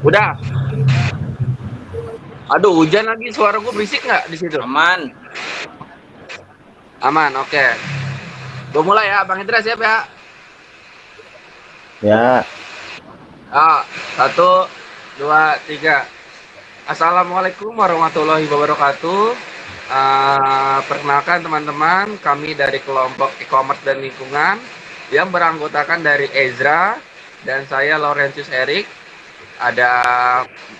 Udah. Aduh, hujan lagi. Suara gue berisik nggak di situ? Aman. Aman, oke. Gue mulai ya, Bang Indra siap ya? Ya, Ah, satu, dua, tiga. Assalamualaikum warahmatullahi wabarakatuh. Perkenalkan teman-teman, kami dari kelompok e-commerce dan lingkungan yang beranggotakan dari Ezra dan saya Laurentius Erik. Ada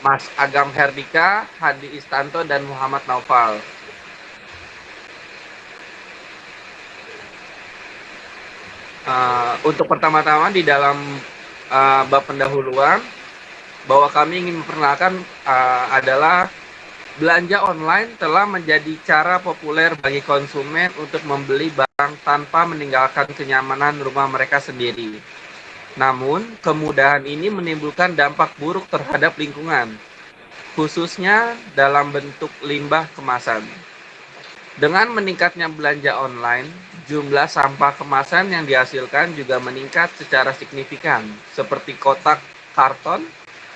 Mas Agam Herdika, Hadi Istanto, dan Muhammad Naufal. Untuk pertama-tama di dalam bab pendahuluan, bahwa kami ingin memperkenalkan adalah belanja online telah menjadi cara populer bagi konsumen untuk membeli barang tanpa meninggalkan kenyamanan rumah mereka sendiri. Namun, kemudahan ini menimbulkan dampak buruk terhadap lingkungan, khususnya dalam bentuk limbah kemasan. Dengan meningkatnya belanja online, jumlah sampah kemasan yang dihasilkan juga meningkat secara signifikan, seperti kotak karton,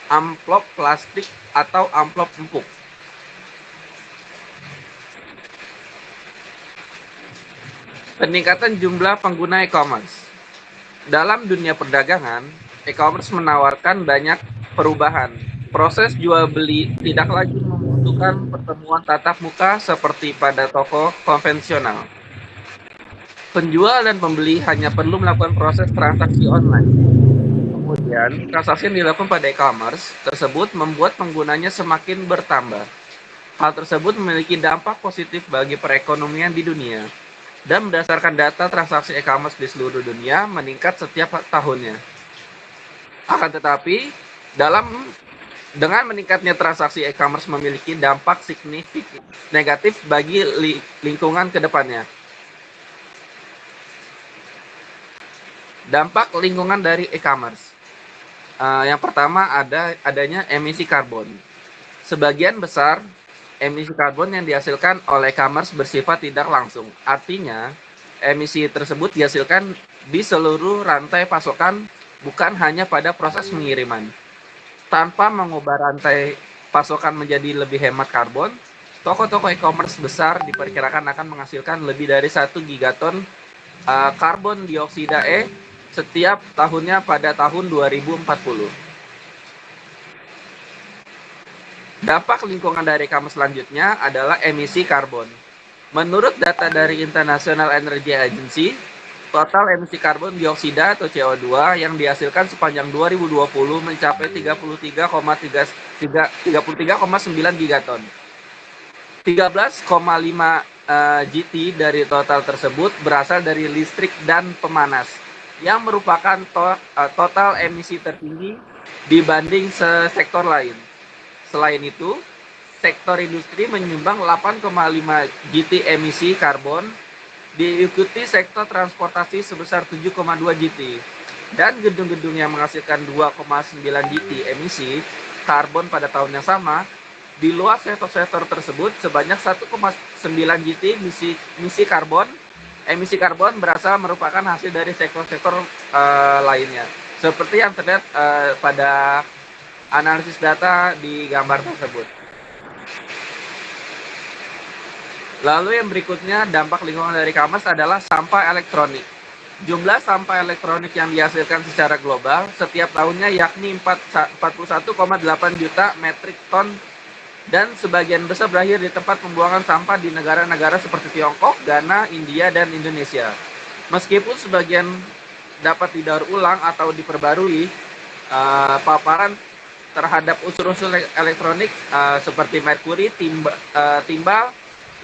amplop plastik, atau amplop empuk. Peningkatan jumlah pengguna e-commerce. Dalam dunia perdagangan, e-commerce menawarkan banyak perubahan. Proses jual beli tidak lagi membutuhkan pertemuan tatap muka seperti pada toko konvensional. Penjual dan pembeli hanya perlu melakukan proses transaksi online. Kemudian, transaksi yang dilakukan pada e-commerce tersebut membuat penggunanya semakin bertambah. Hal tersebut memiliki dampak positif bagi perekonomian di dunia, dan berdasarkan data transaksi e-commerce di seluruh dunia meningkat setiap tahunnya. Akan tetapi, dengan meningkatnya transaksi e-commerce memiliki dampak signifikan negatif bagi lingkungan ke depannya. Dampak lingkungan dari e-commerce. Yang pertama adanya emisi karbon. Sebagian besar emisi karbon yang dihasilkan oleh e-commerce bersifat tidak langsung. Artinya, emisi tersebut dihasilkan di seluruh rantai pasokan, bukan hanya pada proses pengiriman. Tanpa mengubah rantai pasokan menjadi lebih hemat karbon, toko-toko e-commerce besar diperkirakan akan menghasilkan lebih dari 1 gigaton karbon dioksida setiap tahunnya pada tahun 2040. Dampak lingkungan dari e-commerce selanjutnya adalah emisi karbon. Menurut data dari International Energy Agency, total emisi karbon dioksida atau CO2 yang dihasilkan sepanjang 2020 mencapai 33,9 gigaton. 13,5 GT dari total tersebut berasal dari listrik dan pemanas, yang merupakan total emisi tertinggi dibanding sektor lain. Selain itu, sektor industri menyumbang 8,5 GT emisi karbon, diikuti sektor transportasi sebesar 7,2 GT, dan gedung-gedung yang menghasilkan 2,9 GT emisi karbon pada tahun yang sama. Di luar sektor-sektor tersebut, sebanyak 1,9 GT emisi karbon berasal merupakan hasil dari sektor-sektor lainnya. Seperti yang terlihat pada analisis data di gambar tersebut. Lalu yang berikutnya, dampak lingkungan dari e-commerce adalah sampah elektronik. Jumlah sampah elektronik yang dihasilkan secara global setiap tahunnya yakni 41,8 juta metrik ton, dan sebagian besar berakhir di tempat pembuangan sampah di negara-negara seperti Tiongkok, Ghana, India, dan Indonesia. Meskipun sebagian dapat didaur ulang atau diperbarui, paparan terhadap unsur-unsur elektronik seperti merkuri, timbal,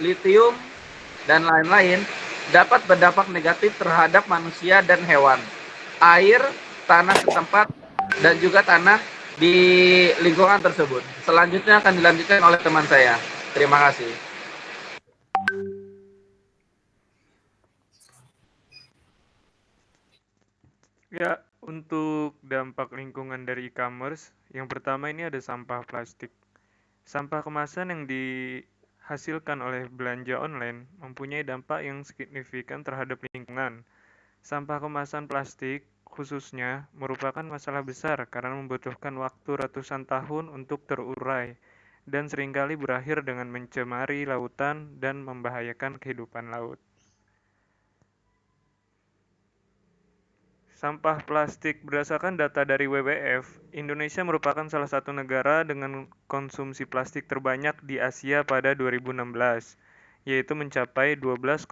litium, dan lain-lain dapat berdampak negatif terhadap manusia dan hewan, air, tanah setempat, dan juga tanah di lingkungan tersebut. Selanjutnya akan dilanjutkan oleh teman saya. Terima kasih. Ya, untuk dampak lingkungan dari e-commerce, yang pertama ini ada sampah plastik. Sampah kemasan yang dihasilkan oleh belanja online mempunyai dampak yang signifikan terhadap lingkungan. Sampah kemasan plastik, khususnya merupakan masalah besar karena membutuhkan waktu ratusan tahun untuk terurai dan seringkali berakhir dengan mencemari lautan dan membahayakan kehidupan laut. Sampah plastik. Berdasarkan data dari WWF, Indonesia merupakan salah satu negara dengan konsumsi plastik terbanyak di Asia pada 2016, yaitu mencapai 12,5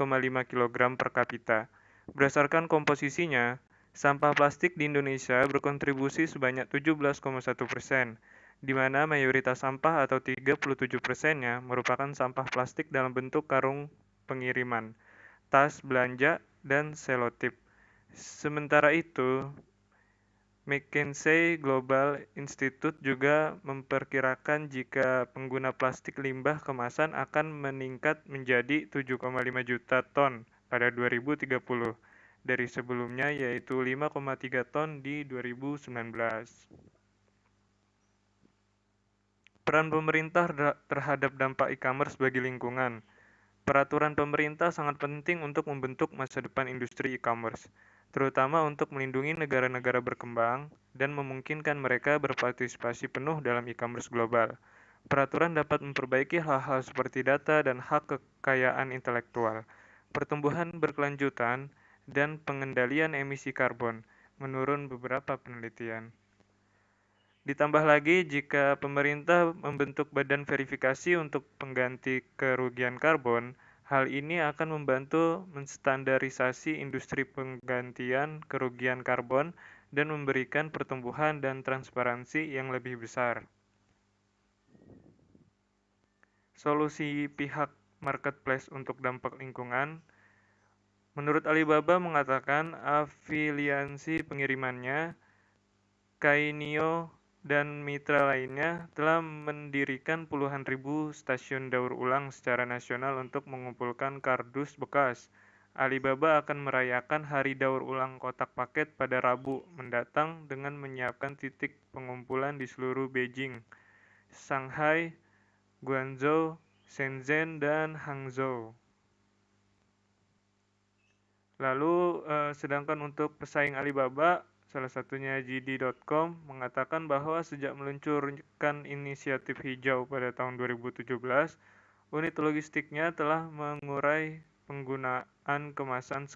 kg per kapita. Berdasarkan komposisinya, sampah plastik di Indonesia berkontribusi sebanyak 17,1%, di mana mayoritas sampah atau 37%-nya merupakan sampah plastik dalam bentuk karung pengiriman, tas belanja, dan selotip. Sementara itu, McKinsey Global Institute juga memperkirakan jika pengguna plastik limbah kemasan akan meningkat menjadi 7,5 juta ton pada 2030 dari sebelumnya yaitu 5,3 ton di 2019. Peran pemerintah terhadap dampak e-commerce bagi lingkungan. Peraturan pemerintah sangat penting untuk membentuk masa depan industri e-commerce, terutama untuk melindungi negara-negara berkembang dan memungkinkan mereka berpartisipasi penuh dalam e-commerce global. Peraturan dapat memperbaiki hal-hal seperti data dan hak kekayaan intelektual, pertumbuhan berkelanjutan, dan pengendalian emisi karbon, menurut beberapa penelitian. Ditambah lagi jika pemerintah membentuk badan verifikasi untuk pengganti kerugian karbon, hal ini akan membantu menstandarisasi industri penggantian kerugian karbon dan memberikan pertumbuhan dan transparansi yang lebih besar. Solusi pihak marketplace untuk dampak lingkungan. Menurut Alibaba mengatakan afiliasi pengirimannya, Kainio dan mitra lainnya telah mendirikan puluhan ribu stasiun daur ulang secara nasional untuk mengumpulkan kardus bekas. Alibaba akan merayakan Hari Daur Ulang Kotak Paket pada Rabu mendatang dengan menyiapkan titik pengumpulan di seluruh Beijing, Shanghai, Guangzhou, Shenzhen, dan Hangzhou. Lalu, sedangkan untuk pesaing Alibaba, salah satunya JD.com, mengatakan bahwa sejak meluncurkan inisiatif hijau pada tahun 2017, unit logistiknya telah mengurai penggunaan kemasan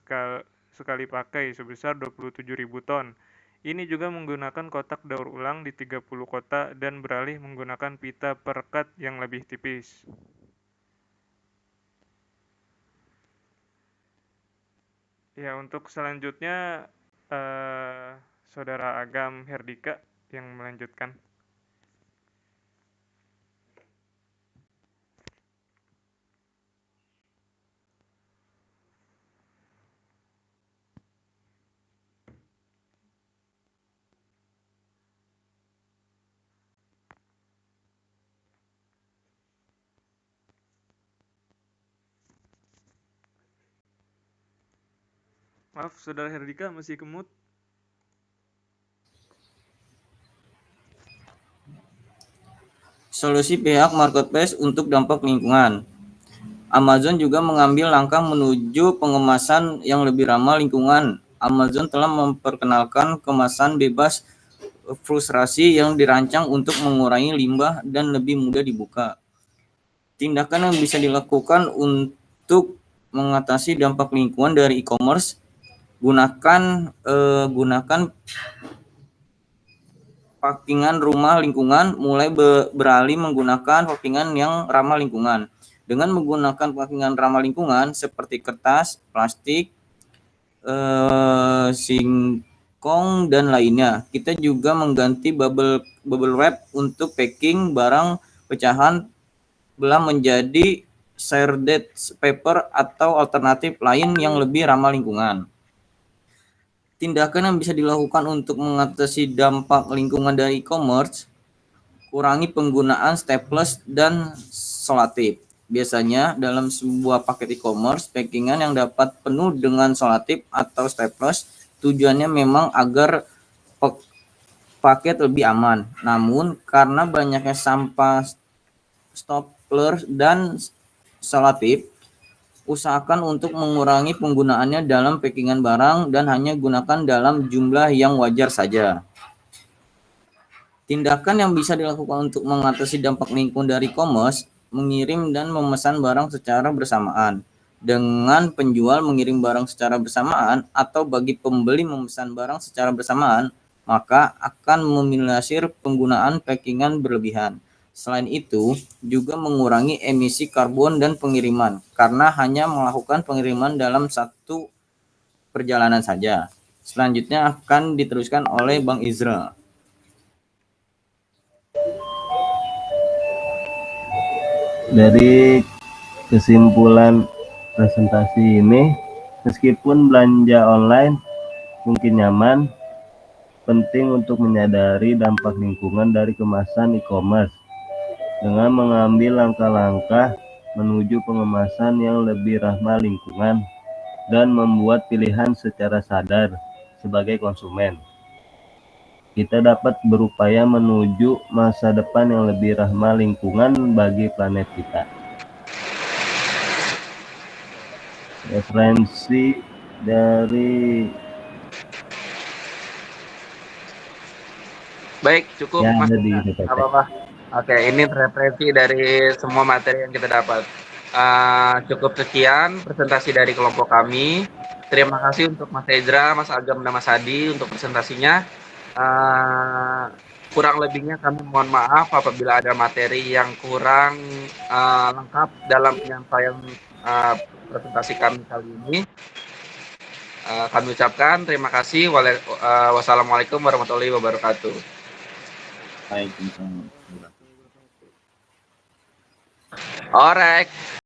sekali pakai sebesar 27.000 ton. Ini juga menggunakan kotak daur ulang di 30 kota dan beralih menggunakan pita perekat yang lebih tipis. Ya, untuk selanjutnya Saudara Agam Herdika yang melanjutkan. Maaf, Saudara Herdika masih kemut. Solusi pihak marketplace untuk dampak lingkungan. Amazon juga mengambil langkah menuju pengemasan yang lebih ramah lingkungan. Amazon telah memperkenalkan kemasan bebas frustrasi yang dirancang untuk mengurangi limbah dan lebih mudah dibuka. Tindakan yang bisa dilakukan untuk mengatasi dampak lingkungan dari e-commerce, gunakan pakingan rumah lingkungan, mulai beralih menggunakan pakingan yang ramah lingkungan. Dengan menggunakan pakingan ramah lingkungan seperti kertas, plastik, singkong, dan lainnya. Kita juga mengganti bubble wrap untuk packing barang pecahan belah menjadi shredded paper atau alternatif lain yang lebih ramah lingkungan. Tindakan yang bisa dilakukan untuk mengatasi dampak lingkungan dari e-commerce, kurangi penggunaan staples dan selotip. Biasanya dalam sebuah paket e-commerce, packingan yang dapat penuh dengan selotip atau staples tujuannya memang agar paket lebih aman. Namun karena banyaknya sampah stapler dan selotip, usahakan untuk mengurangi penggunaannya dalam packingan barang dan hanya gunakan dalam jumlah yang wajar saja. Tindakan yang bisa dilakukan untuk mengatasi dampak lingkungan dari e-commerce, mengirim dan memesan barang secara bersamaan. Dengan penjual mengirim barang secara bersamaan atau bagi pembeli memesan barang secara bersamaan, maka akan meminimalisir penggunaan packingan berlebihan. Selain itu, juga mengurangi emisi karbon dan pengiriman, karena hanya melakukan pengiriman dalam satu perjalanan saja. Selanjutnya akan diteruskan oleh Bang Izra. Dari kesimpulan presentasi ini, meskipun belanja online mungkin nyaman, penting untuk menyadari dampak lingkungan dari kemasan e-commerce dengan mengambil langkah-langkah menuju pengemasan yang lebih ramah lingkungan dan membuat pilihan secara sadar sebagai konsumen. Kita dapat berupaya menuju masa depan yang lebih ramah lingkungan bagi planet kita. Referensi dari Baik, cukup ya Mas. ada di Nggak PPT. apa-apa. Oke, ini referensi dari semua materi yang kita dapat. Cukup sekian presentasi dari kelompok kami. Terima kasih untuk Mas Ezra, Mas Agam, dan Mas Hadi untuk presentasinya. Kurang lebihnya kami mohon maaf apabila ada materi yang kurang lengkap dalam penyampaian presentasi kami kali ini. Kami ucapkan terima kasih. Wassalamualaikum warahmatullahi wabarakatuh. Waalaikumsalam. Alright.